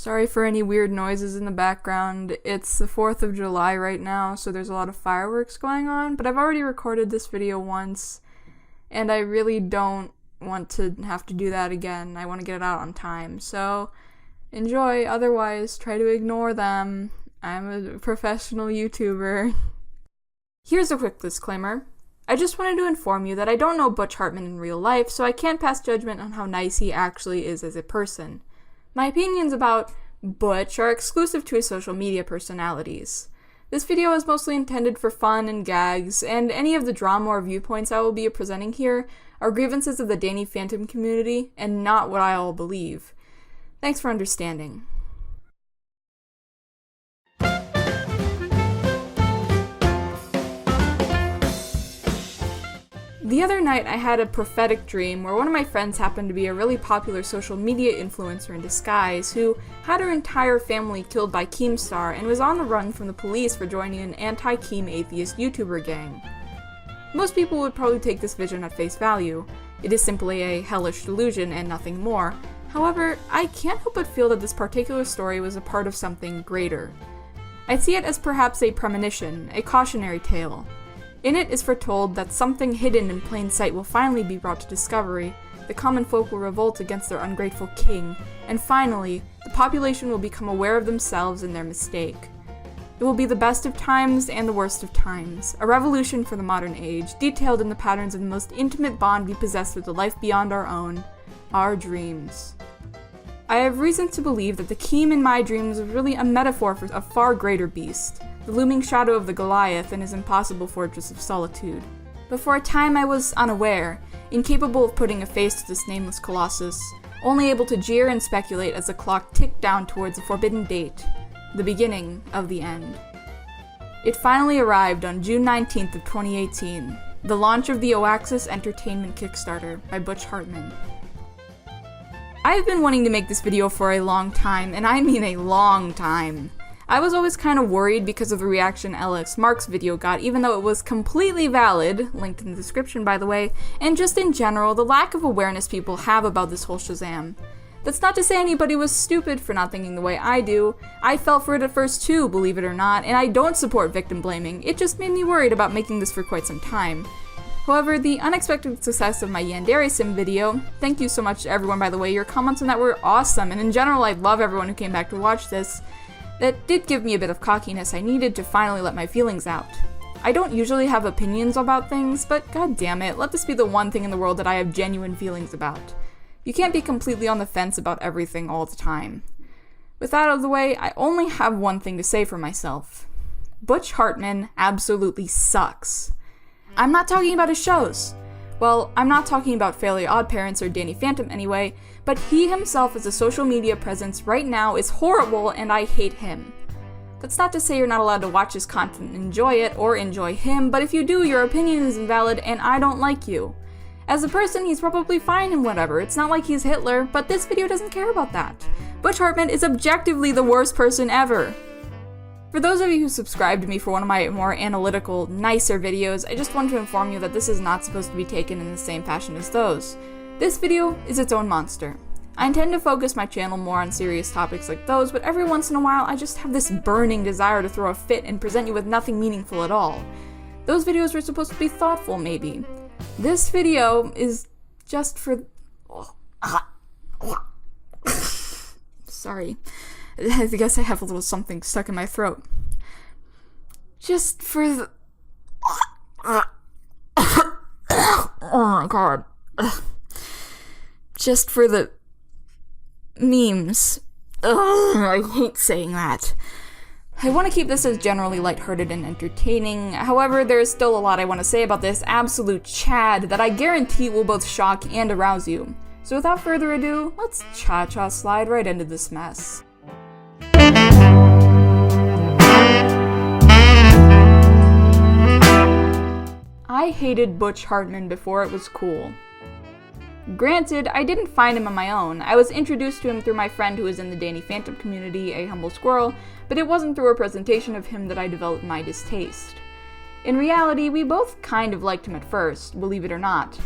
Sorry for any weird noises in the background. It's the 4th of July right now, so there's a lot of fireworks going on, but I've already recorded this video once, and I really don't want to have to do that again. I want to get it out on time, so enjoy. Otherwise, try to ignore them. I'm a professional YouTuber. Here's a quick disclaimer. I just wanted to inform you that I don't know Butch Hartman in real life, so I can't pass judgment on how nice he actually is as a person. My opinions about Butch are exclusive to his social media personalities. This video is mostly intended for fun and gags, and any of the drama or viewpoints I will be presenting here are grievances of the Danny Phantom community and not what I all believe. Thanks for understanding. The other night I had a prophetic dream where one of my friends happened to be a really popular social media influencer in disguise who had her entire family killed by Keemstar and was on the run from the police for joining an anti-Keem atheist YouTuber gang. Most people would probably take this vision at face value. It is simply a hellish delusion and nothing more. However, I can't help but feel that this particular story was a part of something greater. I see it as perhaps a premonition, a cautionary tale. In it is foretold that something hidden in plain sight will finally be brought to discovery, the common folk will revolt against their ungrateful king, and finally, the population will become aware of themselves and their mistake. It will be the best of times and the worst of times, a revolution for the modern age, detailed in the patterns of the most intimate bond we possess with the life beyond our own, our dreams. I have reason to believe that the Keem in my dreams was really a metaphor for a far greater beast, the looming shadow of the Goliath and his impossible fortress of solitude. But for a time I was unaware, incapable of putting a face to this nameless colossus, only able to jeer and speculate as the clock ticked down towards a forbidden date, the beginning of the end. It finally arrived on June 19th of 2018, the launch of the Oaxis Entertainment Kickstarter by Butch Hartman. I've been wanting to make this video for a long time, and I mean a long time. I was always kind of worried because of the reaction LSMark's video got, even though it was completely valid, linked in the description by the way, and just in general, the lack of awareness people have about this whole Shazam. That's not to say anybody was stupid for not thinking the way I do. I fell for it at first too, believe it or not, and I don't support victim blaming. It just made me worried about making this for quite some time. However, the unexpected success of my Yandere Sim video, thank you so much to everyone by the way, your comments on that were awesome, and in general I love everyone who came back to watch this. That did give me a bit of cockiness I needed to finally let my feelings out. I don't usually have opinions about things, but god damn it, let this be the one thing in the world that I have genuine feelings about. You can't be completely on the fence about everything all the time. With that out of the way, I only have one thing to say for myself. Butch Hartman absolutely sucks. I'm not talking about his shows. Well, I'm not talking about Fairly Oddparents or Danny Phantom anyway, but he himself as a social media presence right now is horrible and I hate him. That's not to say you're not allowed to watch his content and enjoy it, or enjoy him, but if you do, your opinion is invalid and I don't like you. As a person, he's probably fine and whatever, it's not like he's Hitler, but this video doesn't care about that. Butch Hartman is objectively the worst person ever. For those of you who subscribe to me for one of my more analytical, nicer videos, I just want to inform you that this is not supposed to be taken in the same fashion as those. This video is its own monster. I intend to focus my channel more on serious topics like those, but every once in a while I just have this burning desire to throw a fit and present you with nothing meaningful at all. Those videos were supposed to be thoughtful, maybe. This video is just for... Sorry. I guess I have a little something stuck in my throat. Just for the... Oh my god. Just for the... memes. Ugh, I hate saying that. I want to keep this as generally lighthearted and entertaining, however, there is still a lot I want to say about this absolute Chad that I guarantee will both shock and arouse you. So without further ado, let's cha-cha slide right into this mess. I hated Butch Hartman before it was cool. Granted, I didn't find him on my own. I was introduced to him through my friend who was in the Danny Phantom community, A-Humble-Squirrel, but it wasn't through a presentation of him that I developed my distaste. In reality, we both kind of liked him at first, believe it or not.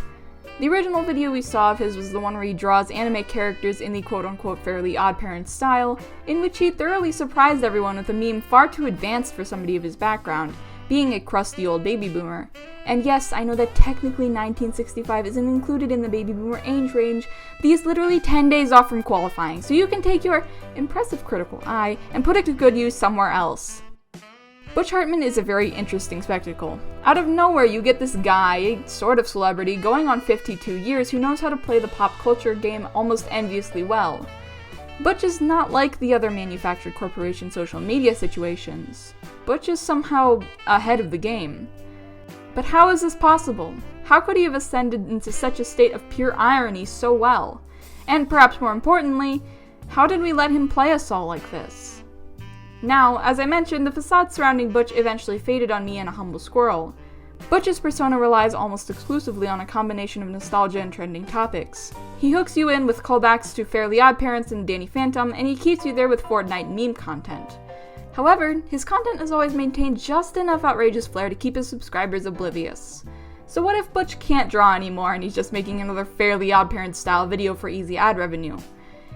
The original video we saw of his was the one where he draws anime characters in the quote-unquote Fairly Oddparents style, in which he thoroughly surprised everyone with a meme far too advanced for somebody of his background, being a crusty old baby boomer. And yes, I know that technically 1965 isn't included in the baby boomer age range, but he is literally 10 days off from qualifying, so you can take your impressive critical eye and put it to good use somewhere else. Butch Hartman is a very interesting spectacle. Out of nowhere, you get this guy, a sort of celebrity, going on 52 years who knows how to play the pop culture game almost enviously well. Butch is not like the other manufactured corporation social media situations. Butch is somehow ahead of the game. But how is this possible? How could he have ascended into such a state of pure irony so well? And perhaps more importantly, how did we let him play us all like this? Now, as I mentioned, the facade surrounding Butch eventually faded on me and A-Humble-Squirrel. Butch's persona relies almost exclusively on a combination of nostalgia and trending topics. He hooks you in with callbacks to Fairly Oddparents and Danny Phantom, and he keeps you there with Fortnite meme content. However, his content has always maintained just enough outrageous flair to keep his subscribers oblivious. So what if Butch can't draw anymore and he's just making another Fairly Oddparents style video for easy ad revenue?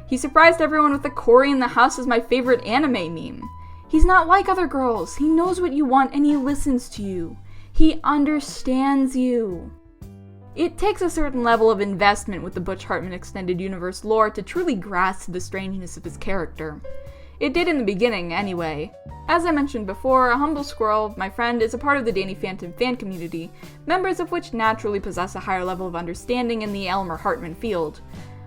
He surprised everyone with the Cory in the house is my favorite anime meme. He's not like other girls. He knows what you want and he listens to you. He understands you. It takes a certain level of investment with the Butch Hartman Extended Universe lore to truly grasp the strangeness of his character. It did in the beginning, anyway. As I mentioned before, A-Humble-Squirrel, my friend, is a part of the Danny Phantom fan community, members of which naturally possess a higher level of understanding in the Elmer Hartman field.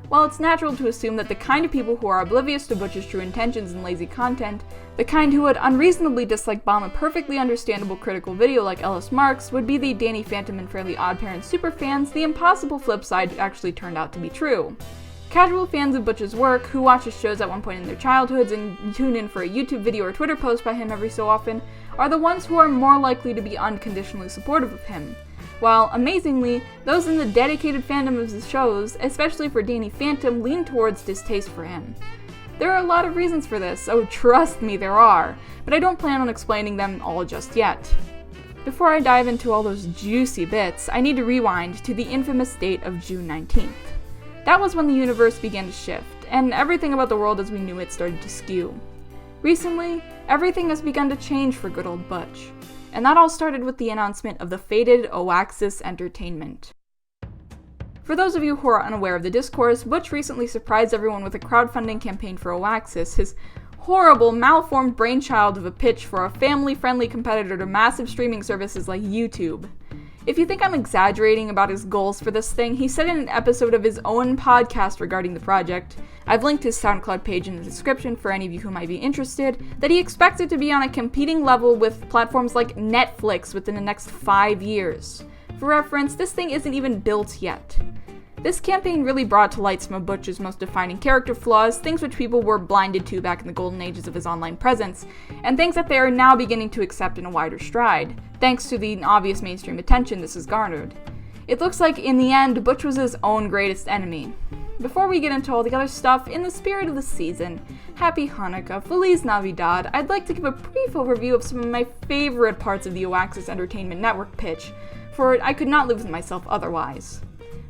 While it's natural to assume that the kind of people who are oblivious to Butch's true intentions and lazy content, the kind who would unreasonably dislike bomb a perfectly understandable critical video like LSMark's, would be the Danny Phantom and Fairly Oddparents superfans, the impossible flip side actually turned out to be true. Casual fans of Butch's work, who watch his shows at one point in their childhoods and tune in for a YouTube video or Twitter post by him every so often, are the ones who are more likely to be unconditionally supportive of him. While, amazingly, those in the dedicated fandom of his shows, especially for Danny Phantom, lean towards distaste for him. There are a lot of reasons for this, oh trust me there are, but I don't plan on explaining them all just yet. Before I dive into all those juicy bits, I need to rewind to the infamous date of June 19th. That was when the universe began to shift, and everything about the world as we knew it started to skew. Recently, everything has begun to change for good old Butch. And that all started with the announcement of the fated Oaxis Entertainment. For those of you who are unaware of the discourse, Butch recently surprised everyone with a crowdfunding campaign for Oaxis, his horrible, malformed brainchild of a pitch for a family-friendly competitor to massive streaming services like YouTube. If you think I'm exaggerating about his goals for this thing, he said in an episode of his own podcast regarding the project, I've linked his SoundCloud page in the description for any of you who might be interested, that he expects it to be on a competing level with platforms like Netflix within the next 5 years. For reference, this thing isn't even built yet. This campaign really brought to light some of Butch's most defining character flaws, things which people were blinded to back in the golden ages of his online presence, and things that they are now beginning to accept in a wider stride, thanks to the obvious mainstream attention this has garnered. It looks like, in the end, Butch was his own greatest enemy. Before we get into all the other stuff, in the spirit of the season, Happy Hanukkah, Feliz Navidad, I'd like to give a brief overview of some of my favorite parts of the Oaxis Entertainment Network pitch, for I could not live with myself otherwise.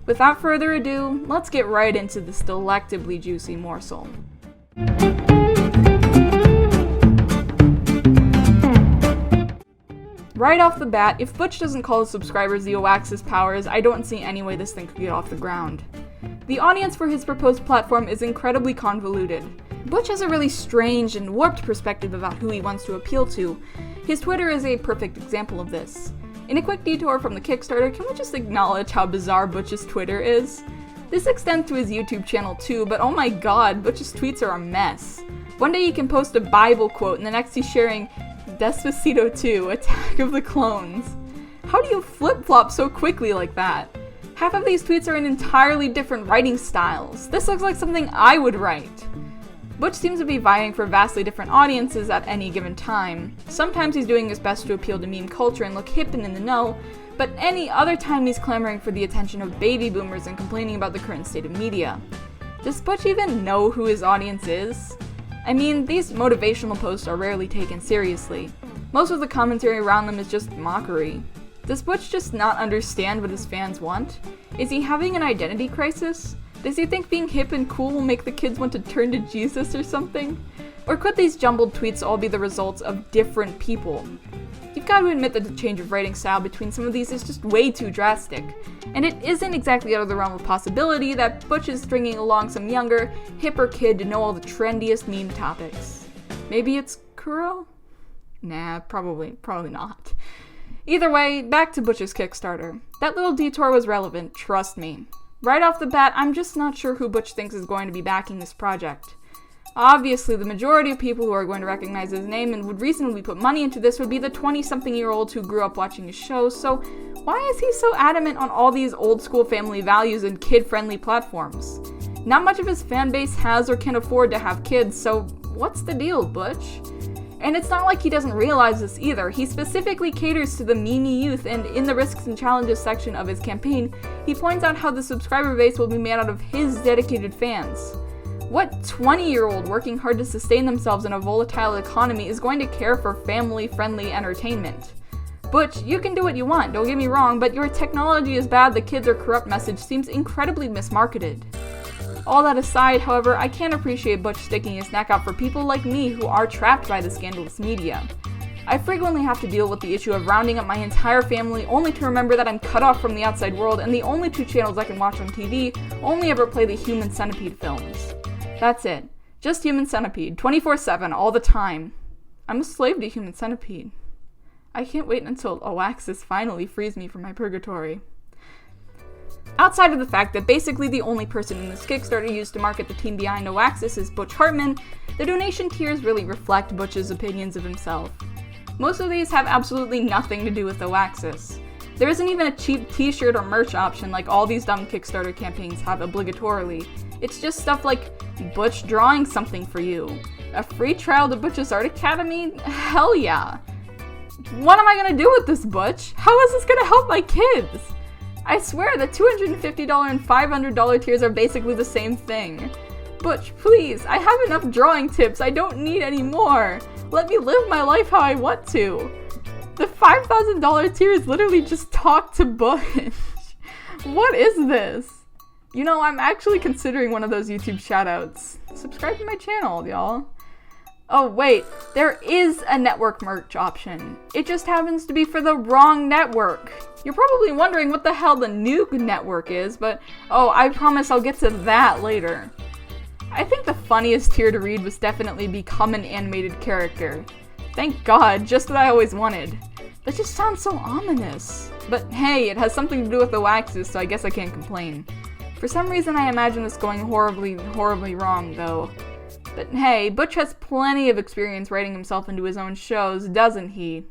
Without further ado, let's get right into this delectably juicy morsel. Right off the bat, if Butch doesn't call his subscribers the Oaxis Powers, I don't see any way this thing could get off the ground. The audience for his proposed platform is incredibly convoluted. Butch has a really strange and warped perspective about who he wants to appeal to. His Twitter is a perfect example of this. In a quick detour from the Kickstarter, can we just acknowledge how bizarre Butch's Twitter is? This extends to his YouTube channel too, but oh my god, Butch's tweets are a mess. One day he can post a Bible quote, and the next he's sharing Despacito 2, Attack of the Clones. How do you flip-flop so quickly like that? Half of these tweets are in entirely different writing styles. This looks like something I would write. Butch seems to be vying for vastly different audiences at any given time. Sometimes he's doing his best to appeal to meme culture and look hip and in the know, but any other time he's clamoring for the attention of baby boomers and complaining about the current state of media. Does Butch even know who his audience is? I mean, these motivational posts are rarely taken seriously. Most of the commentary around them is just mockery. Does Butch just not understand what his fans want? Is he having an identity crisis? Does he think being hip and cool will make the kids want to turn to Jesus or something? Or could these jumbled tweets all be the results of different people? You've got to admit that the change of writing style between some of these is just way too drastic. And it isn't exactly out of the realm of possibility that Butch is stringing along some younger, hipper kid to know all the trendiest meme topics. Maybe it's Kuro? Nah, probably not. Either way, back to Butch's Kickstarter. That little detour was relevant, trust me. Right off the bat, I'm just not sure who Butch thinks is going to be backing this project. Obviously, the majority of people who are going to recognize his name and would reasonably put money into this would be the 20-something-year-olds who grew up watching his shows, so why is he so adamant on all these old-school family values and kid-friendly platforms? Not much of his fan base has or can afford to have kids, so what's the deal, Butch? And it's not like he doesn't realize this either. He specifically caters to the meanie youth, and in the risks and challenges section of his campaign, he points out how the subscriber base will be made out of his dedicated fans. What 20-year-old working hard to sustain themselves in a volatile economy is going to care for family-friendly entertainment? Butch, you can do what you want, don't get me wrong, but your technology is bad, the kids are corrupt message seems incredibly mismarketed. All that aside, however, I can't appreciate Butch sticking his neck out for people like me who are trapped by the scandalous media. I frequently have to deal with the issue of rounding up my entire family only to remember that I'm cut off from the outside world and the only two channels I can watch on TV only ever play the Human Centipede films. That's it. Just Human Centipede, 24/7, all the time. I'm a slave to Human Centipede. I can't wait until Oaxis finally frees me from my purgatory. Outside of the fact that basically the only person in this Kickstarter used to market the team behind Oaxis is Butch Hartman, the donation tiers really reflect Butch's opinions of himself. Most of these have absolutely nothing to do with Oaxis. There isn't even a cheap t-shirt or merch option like all these dumb Kickstarter campaigns have obligatorily. It's just stuff like Butch drawing something for you. A free trial to Butch's Art Academy? Hell yeah. What am I gonna do with this, Butch? How is this gonna help my kids? I swear the $250 and $500 tiers are basically the same thing. Butch, please, I have enough drawing tips, I don't need any more. Let me live my life how I want to. The $5,000 tier is literally just talk to Butch. What is this? You know, I'm actually considering one of those YouTube shoutouts. Subscribe to my channel, y'all. Oh wait, there is a network merch option. It just happens to be for the wrong network. You're probably wondering what the hell the Nuke network is, but oh, I promise I'll get to that later. I think the funniest tier to read was definitely Become an Animated Character. Thank God, just what I always wanted. That just sounds so ominous. But hey, it has something to do with the Oaxis, so I guess I can't complain. For some reason I imagine this going horribly wrong, though. But hey, Butch has plenty of experience writing himself into his own shows, doesn't he?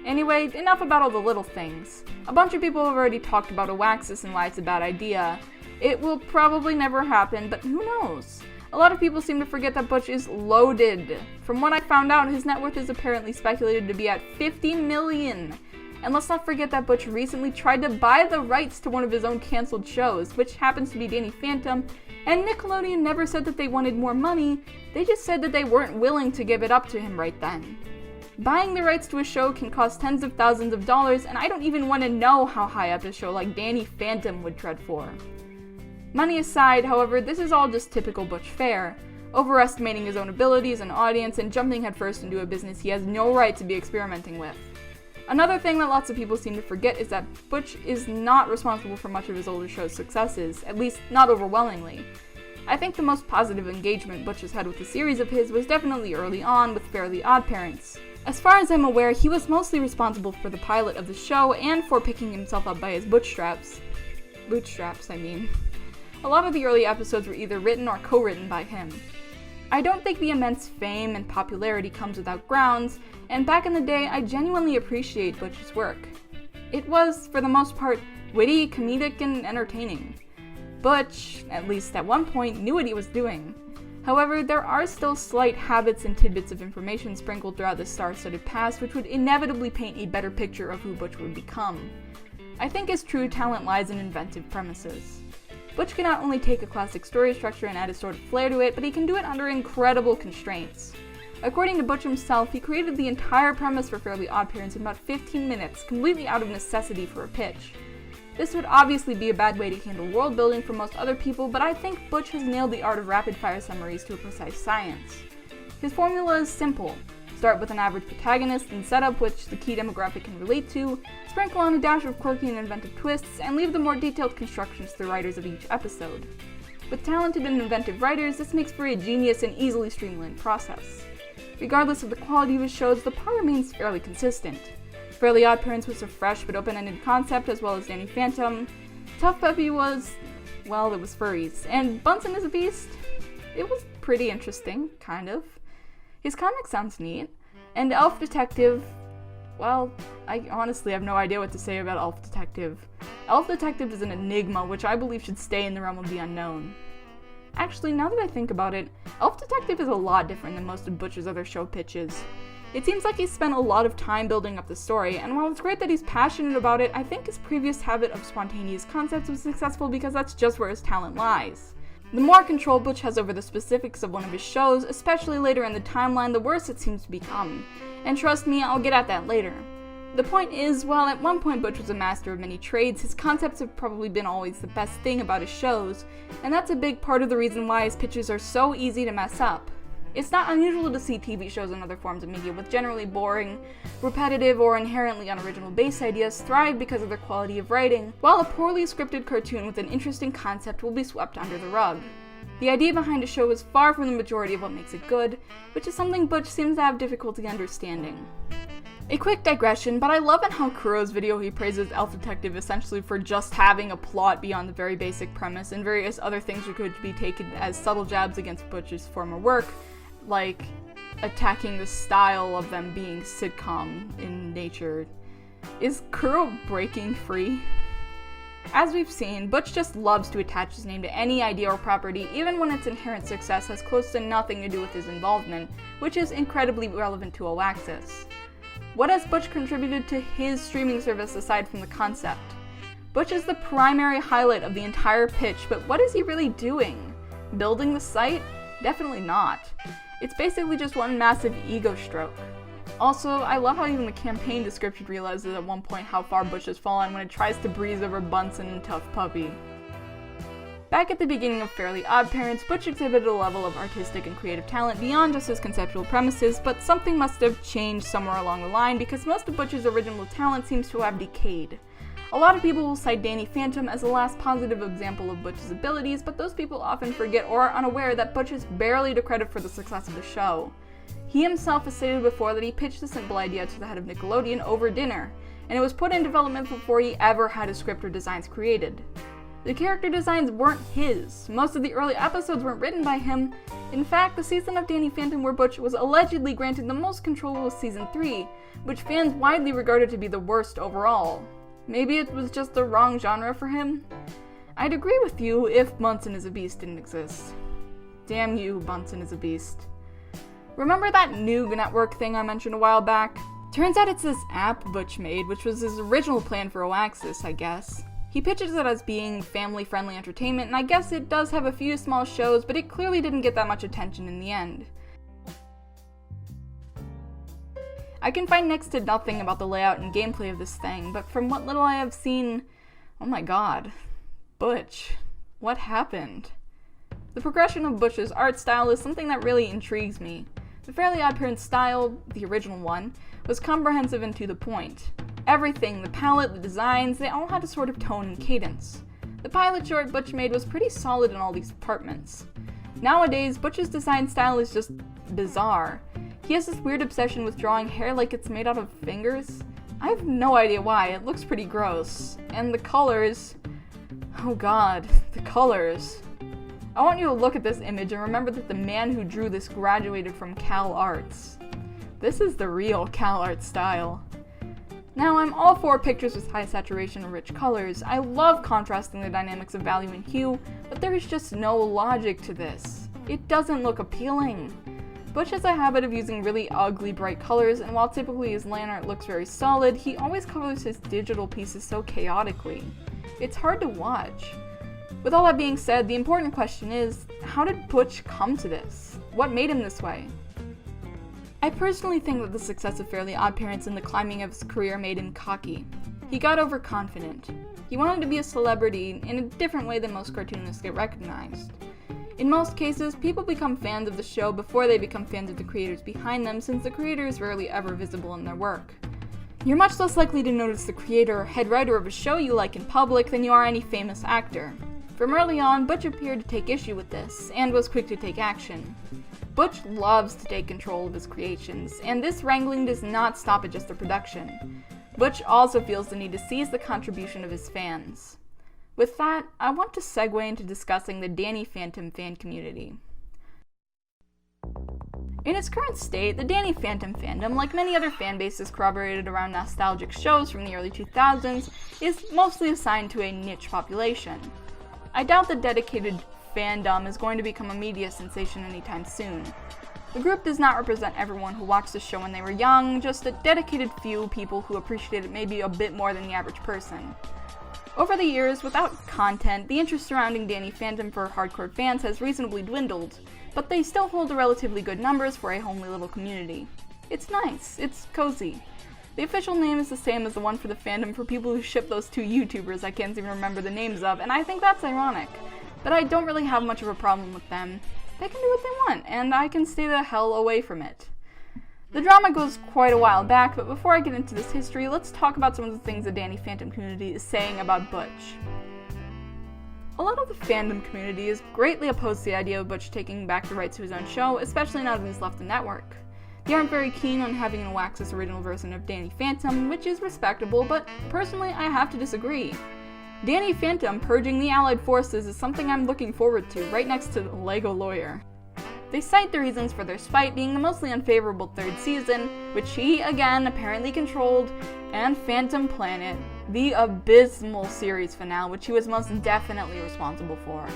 Anyway, enough about all the little things. A bunch of people have already talked about Oaxis and why it's a bad idea. It will probably never happen, but who knows? A lot of people seem to forget that Butch is loaded. From what I found out, his net worth is apparently speculated to be at $50 million. And let's not forget that Butch recently tried to buy the rights to one of his own canceled shows, which happens to be Danny Phantom, and Nickelodeon never said that they wanted more money, they just said that they weren't willing to give it up to him right then. Buying the rights to a show can cost tens of thousands of dollars, and I don't even want to know how high up a show like Danny Phantom would tread for. Money aside, however, this is all just typical Butch fare, overestimating his own abilities and audience and jumping headfirst into a business he has no right to be experimenting with. Another thing that lots of people seem to forget is that Butch is not responsible for much of his older show's successes, at least not overwhelmingly. I think the most positive engagement Butch has had with a series of his was definitely early on with Fairly Oddparents. As far as I'm aware, he was mostly responsible for the pilot of the show and for picking himself up by his bootstraps, I mean. A lot of the early episodes were either written or co-written by him. I don't think the immense fame and popularity comes without grounds, and back in the day, I genuinely appreciate Butch's work. It was, for the most part, witty, comedic, and entertaining. Butch, at least at one point, knew what he was doing. However, there are still slight habits and tidbits of information sprinkled throughout the star-studded past which would inevitably paint a better picture of who Butch would become. I think his true talent lies in inventive premises. Butch can not only take a classic story structure and add a sort of flair to it, but he can do it under incredible constraints. According to Butch himself, he created the entire premise for Fairly Oddparents in about 15 minutes, completely out of necessity for a pitch. This would obviously be a bad way to handle world building for most other people, but I think Butch has nailed the art of rapid-fire summaries to a precise science. His formula is simple. Start with an average protagonist and setup which the key demographic can relate to, sprinkle on a dash of quirky and inventive twists, and leave the more detailed constructions to the writers of each episode. With talented and inventive writers, this makes for a genius and easily streamlined process. Regardless of the quality of his shows, the plot remains fairly consistent. Fairly Oddparents was a fresh but open-ended concept, as well as Danny Phantom. Tough Puppy was, well, it was furries. And Bunsen is a Beast? It was pretty interesting, kind of. His comic sounds neat. And Elf Detective, well, I honestly have no idea what to say about Elf Detective. Elf Detective is an enigma, which I believe should stay in the realm of the unknown. Actually, now that I think about it, Elf Detective is a lot different than most of Butch's other show pitches. It seems like he's spent a lot of time building up the story, and while it's great that he's passionate about it, I think his previous habit of spontaneous concepts was successful because that's just where his talent lies. The more control Butch has over the specifics of one of his shows, especially later in the timeline, the worse it seems to become. And trust me, I'll get at that later. The point is, while at one point Butch was a master of many trades, his concepts have probably been always the best thing about his shows, and that's a big part of the reason why his pitches are so easy to mess up. It's not unusual to see TV shows and other forms of media with generally boring, repetitive, or inherently unoriginal base ideas thrive because of their quality of writing, while a poorly scripted cartoon with an interesting concept will be swept under the rug. The idea behind a show is far from the majority of what makes it good, which is something Butch seems to have difficulty understanding. A quick digression, but I love in how Kuro's video he praises Elf Detective essentially for just having a plot beyond the very basic premise, and various other things which could be taken as subtle jabs against Butch's former work, like attacking the style of them being sitcom in nature. Is Kuro breaking free? As we've seen, Butch just loves to attach his name to any idea or property, even when its inherent success has close to nothing to do with his involvement, which is incredibly relevant to Oaxis. What has Butch contributed to his streaming service aside from the concept? Butch is the primary highlight of the entire pitch, but what is he really doing? Building the site? Definitely not. It's basically just one massive ego stroke. Also, I love how even the campaign description realizes at one point how far Butch has fallen when it tries to breeze over Bunsen and Tough Puppy. Back at the beginning of Fairly Oddparents, Butch exhibited a level of artistic and creative talent beyond just his conceptual premises, but something must have changed somewhere along the line because most of Butch's original talent seems to have decayed. A lot of people will cite Danny Phantom as the last positive example of Butch's abilities, but those people often forget or are unaware that Butch is barely to credit for the success of the show. He himself has stated before that he pitched a simple idea to the head of Nickelodeon over dinner, and it was put in development before he ever had a script or designs created. The character designs weren't his. Most of the early episodes weren't written by him. In fact, the season of Danny Phantom where Butch was allegedly granted the most control was season 3, which fans widely regarded to be the worst overall. Maybe it was just the wrong genre for him? I'd agree with you if Bunsen is a Beast didn't exist. Damn you, Bunsen is a Beast. Remember that Noog Network thing I mentioned a while back? Turns out it's this app Butch made, which was his original plan for Oaxis, I guess. He pitches it as being family-friendly entertainment, and I guess it does have a few small shows, but it clearly didn't get that much attention in the end. I can find next to nothing about the layout and gameplay of this thing, but from what little I have seen, oh my god. Butch. What happened? The progression of Butch's art style is something that really intrigues me. The Fairly Oddparents style, the original one, was comprehensive and to the point. Everything, the palette, the designs, they all had a sort of tone and cadence. The pilot short Butch made was pretty solid in all these departments. Nowadays, Butch's design style is just bizarre. He has this weird obsession with drawing hair like it's made out of fingers. I have no idea why, it looks pretty gross. And the colors... oh god, the colors. I want you to look at this image and remember that the man who drew this graduated from Cal Arts. This is the real Cal Arts style. Now, I'm all for pictures with high saturation and rich colors. I love contrasting the dynamics of value and hue, but there is just no logic to this. It doesn't look appealing. Butch has a habit of using really ugly, bright colors, and while typically his land art looks very solid, he always covers his digital pieces so chaotically. It's hard to watch. With all that being said, the important question is, how did Butch come to this? What made him this way? I personally think that the success of Fairly Oddparents and the climbing of his career made him cocky. He got overconfident. He wanted to be a celebrity in a different way than most cartoonists get recognized. In most cases, people become fans of the show before they become fans of the creators behind them, since the creator is rarely ever visible in their work. You're much less likely to notice the creator or head writer of a show you like in public than you are any famous actor. From early on, Butch appeared to take issue with this, and was quick to take action. Butch loves to take control of his creations, and this wrangling does not stop at just the production. Butch also feels the need to seize the contribution of his fans. With that, I want to segue into discussing the Danny Phantom fan community. In its current state, the Danny Phantom fandom, like many other fan bases corroborated around nostalgic shows from the early 2000s, is mostly assigned to a niche population. I doubt the dedicated fandom is going to become a media sensation anytime soon. The group does not represent everyone who watched the show when they were young, just a dedicated few people who appreciate it maybe a bit more than the average person. Over the years, without content, the interest surrounding Danny Phantom for hardcore fans has reasonably dwindled, but they still hold relatively good numbers for a homely little community. It's nice, it's cozy. The official name is the same as the one for the fandom for people who ship those two YouTubers I can't even remember the names of, and I think that's ironic. But I don't really have much of a problem with them. They can do what they want, and I can stay the hell away from it. The drama goes quite a while back, but before I get into this history, let's talk about some of the things the Danny Phantom community is saying about Butch. A lot of the fandom community is greatly opposed to the idea of Butch taking back the rights to his own show, especially now that he's left the network. They aren't very keen on having an all-access original version of Danny Phantom, which is respectable, but personally I have to disagree. Danny Phantom purging the Allied forces is something I'm looking forward to, right next to the Lego Lawyer. They cite the reasons for their spite being the mostly unfavorable third season, which he, again, apparently controlled, and Phantom Planet, the abysmal series finale, which he was most definitely responsible for.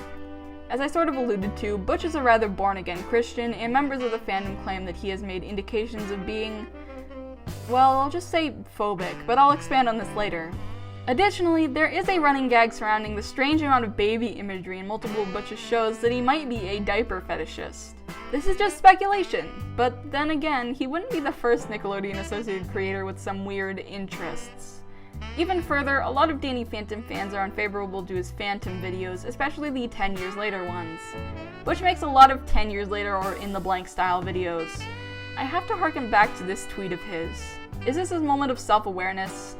As I sort of alluded to, Butch is a rather born-again Christian, and members of the fandom claim that he has made indications of being, well, I'll just say phobic, but I'll expand on this later. Additionally, there is a running gag surrounding the strange amount of baby imagery in multiple of Butch's shows that he might be a diaper fetishist. This is just speculation, but then again, he wouldn't be the first Nickelodeon-associated creator with some weird interests. Even further, a lot of Danny Phantom fans are unfavorable to his Phantom videos, especially the 10 years later ones. Butch makes a lot of 10 years later or in the blank style videos. I have to harken back to this tweet of his. Is this his moment of self-awareness?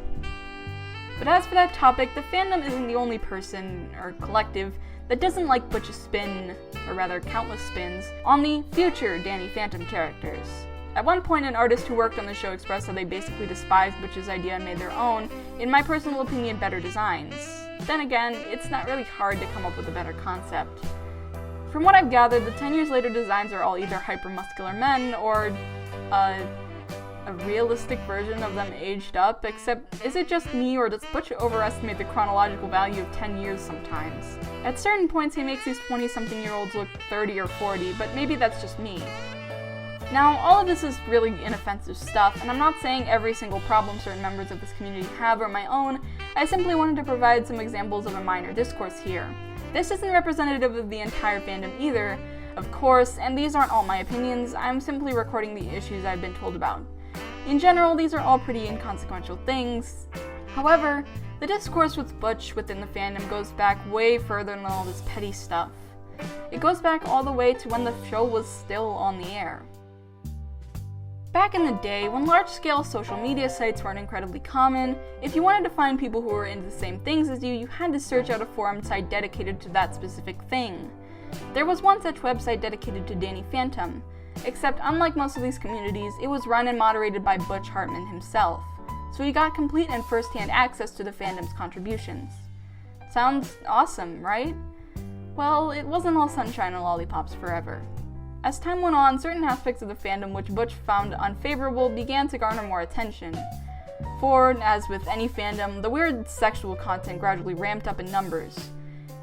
But as for that topic, the fandom isn't the only person, or collective, that doesn't like Butch's spin, or rather countless spins, on the future Danny Phantom characters. At one point, an artist who worked on the show expressed how they basically despised Butch's idea and made their own, in my personal opinion, better designs. Then again, it's not really hard to come up with a better concept. From what I've gathered, the 10 years later designs are all either hyper-muscular men, or, a realistic version of them aged up, except is it just me or does Butch overestimate the chronological value of 10 years sometimes? At certain points he makes these 20-something-year-olds look 30 or 40, but maybe that's just me. Now, all of this is really inoffensive stuff, and I'm not saying every single problem certain members of this community have are my own. I simply wanted to provide some examples of a minor discourse here. This isn't representative of the entire fandom either, of course, and these aren't all my opinions. I'm simply recording the issues I've been told about. In general, these are all pretty inconsequential things. However, the discourse with Butch within the fandom goes back way further than all this petty stuff. It goes back all the way to when the show was still on the air. Back in the day, when large-scale social media sites weren't incredibly common, if you wanted to find people who were into the same things as you, you had to search out a forum site dedicated to that specific thing. There was one such website dedicated to Danny Phantom, except unlike most of these communities, it was run and moderated by Butch Hartman himself, so he got complete and first-hand access to the fandom's contributions. Sounds awesome, right? Well, it wasn't all sunshine and lollipops forever. As time went on, certain aspects of the fandom which Butch found unfavorable began to garner more attention. For, as with any fandom, the weird sexual content gradually ramped up in numbers.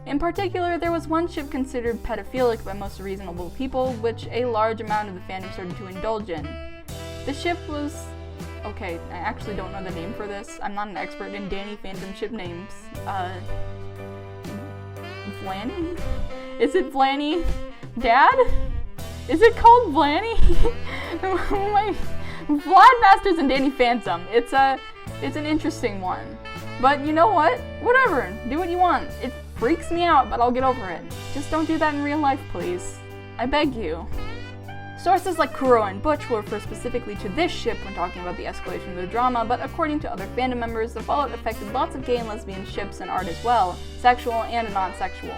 In particular, there was one ship considered pedophilic by most reasonable people, which a large amount of the fandom started to indulge in. The ship was... okay, I actually don't know the name for this. I'm not an expert in Danny Phantom ship names. Flanny? Is it Flanny? Dad? Is it called Flanny? Vlad Masters and Danny Phantom. It's an interesting one. But you know what? Whatever. Do what you want. It freaks me out, but I'll get over it. Just don't do that in real life, please. I beg you. Sources like Kuro and Butch will refer specifically to this ship when talking about the escalation of the drama, but according to other fandom members, the fallout affected lots of gay and lesbian ships and art as well, sexual and non-sexual.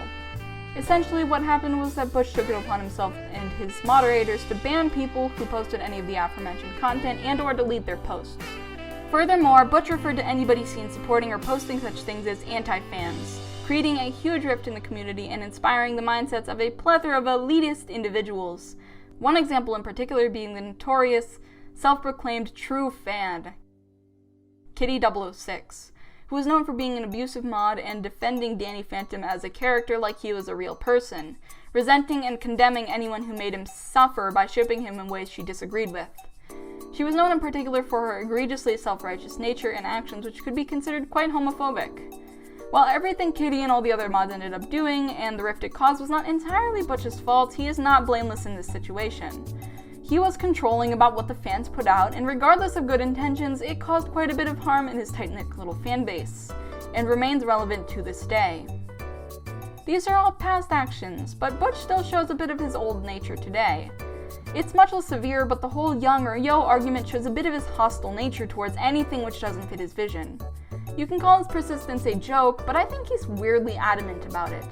Essentially, what happened was that Butch took it upon himself and his moderators to ban people who posted any of the aforementioned content and/or delete their posts. Furthermore, Butch referred to anybody seen supporting or posting such things as anti-fans, creating a huge rift in the community and inspiring the mindsets of a plethora of elitist individuals. One example in particular being the notorious, self-proclaimed true fan, Kitty006, who was known for being an abusive mod and defending Danny Phantom as a character like he was a real person, resenting and condemning anyone who made him suffer by shipping him in ways she disagreed with. She was known in particular for her egregiously self-righteous nature and actions which could be considered quite homophobic. While everything Kitty and all the other mods ended up doing, and the rift it caused was not entirely Butch's fault, he is not blameless in this situation. He was controlling about what the fans put out, and regardless of good intentions, it caused quite a bit of harm in his tight-knit little fan base, and remains relevant to this day. These are all past actions, but Butch still shows a bit of his old nature today. It's much less severe, but the whole young or yo argument shows a bit of his hostile nature towards anything which doesn't fit his vision. You can call his persistence a joke, but I think he's weirdly adamant about it.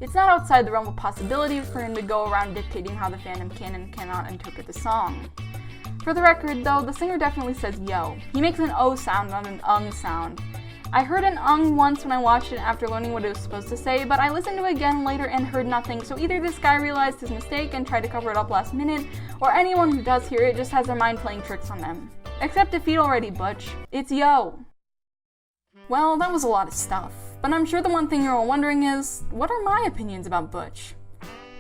It's not outside the realm of possibility for him to go around dictating how the fandom can and cannot interpret the song. For the record, though, the singer definitely says yo. He makes an O sound, not an sound. I heard an once when I watched it after learning what it was supposed to say, but I listened to it again later and heard nothing, so either this guy realized his mistake and tried to cover it up last minute, or anyone who does hear it just has their mind playing tricks on them. Accept defeat already, Butch. It's yo. Well, that was a lot of stuff, but I'm sure the one thing you're all wondering is, what are my opinions about Butch?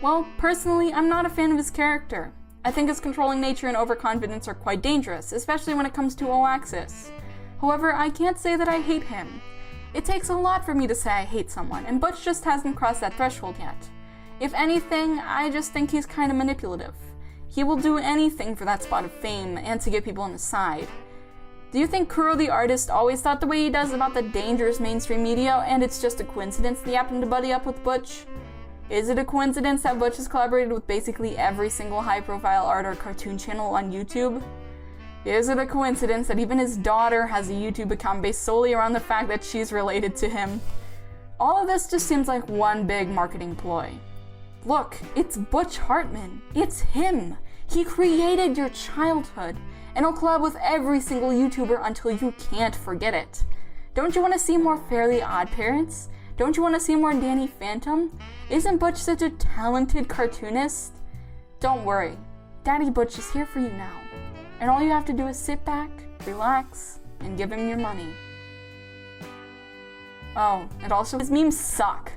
Well, personally, I'm not a fan of his character. I think his controlling nature and overconfidence are quite dangerous, especially when it comes to O-Axis. However, I can't say that I hate him. It takes a lot for me to say I hate someone, and Butch just hasn't crossed that threshold yet. If anything, I just think he's kinda manipulative. He will do anything for that spot of fame, and to get people on his side. Do you think Kuro the artist always thought the way he does about the dangerous mainstream media, and it's just a coincidence that he happened to buddy up with Butch? Is it a coincidence that Butch has collaborated with basically every single high-profile art or cartoon channel on YouTube? Is it a coincidence that even his daughter has a YouTube account based solely around the fact that she's related to him? All of this just seems like one big marketing ploy. Look, it's Butch Hartman. It's him. He created your childhood, and he'll collab with every single YouTuber until you can't forget it. Don't you want to see more Fairly Oddparents? Don't you want to see more Danny Phantom? Isn't Butch such a talented cartoonist? Don't worry, Daddy Butch is here for you now. And all you have to do is sit back, relax, and give him your money. Oh, and also his memes suck.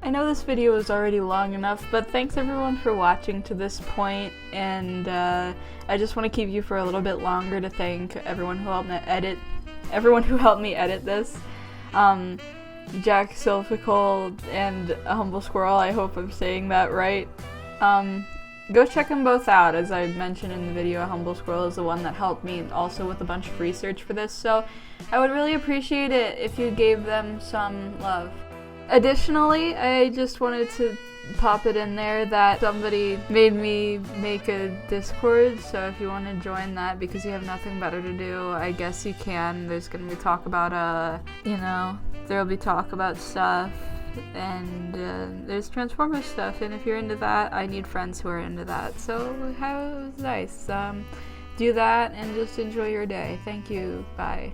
I know this video is already long enough, but thanks everyone for watching to this point, and I just want to keep you for a little bit longer to thank everyone who helped me edit this. JackSilvcicle and A-Humble-Squirrel, I hope I'm saying that right. Go check them both out. As I mentioned in the video, A-Humble-Squirrel is the one that helped me also with a bunch of research for this, so I would really appreciate it if you gave them some love. Additionally, I just wanted to pop it in there that somebody made me make a Discord, so if you want to join that because you have nothing better to do, I guess you can. There's gonna be talk about, there'll be talk about stuff, and there's Transformers stuff, and if you're into that, I need friends who are into that, so have nice. Do that and just enjoy your day. Thank you. Bye.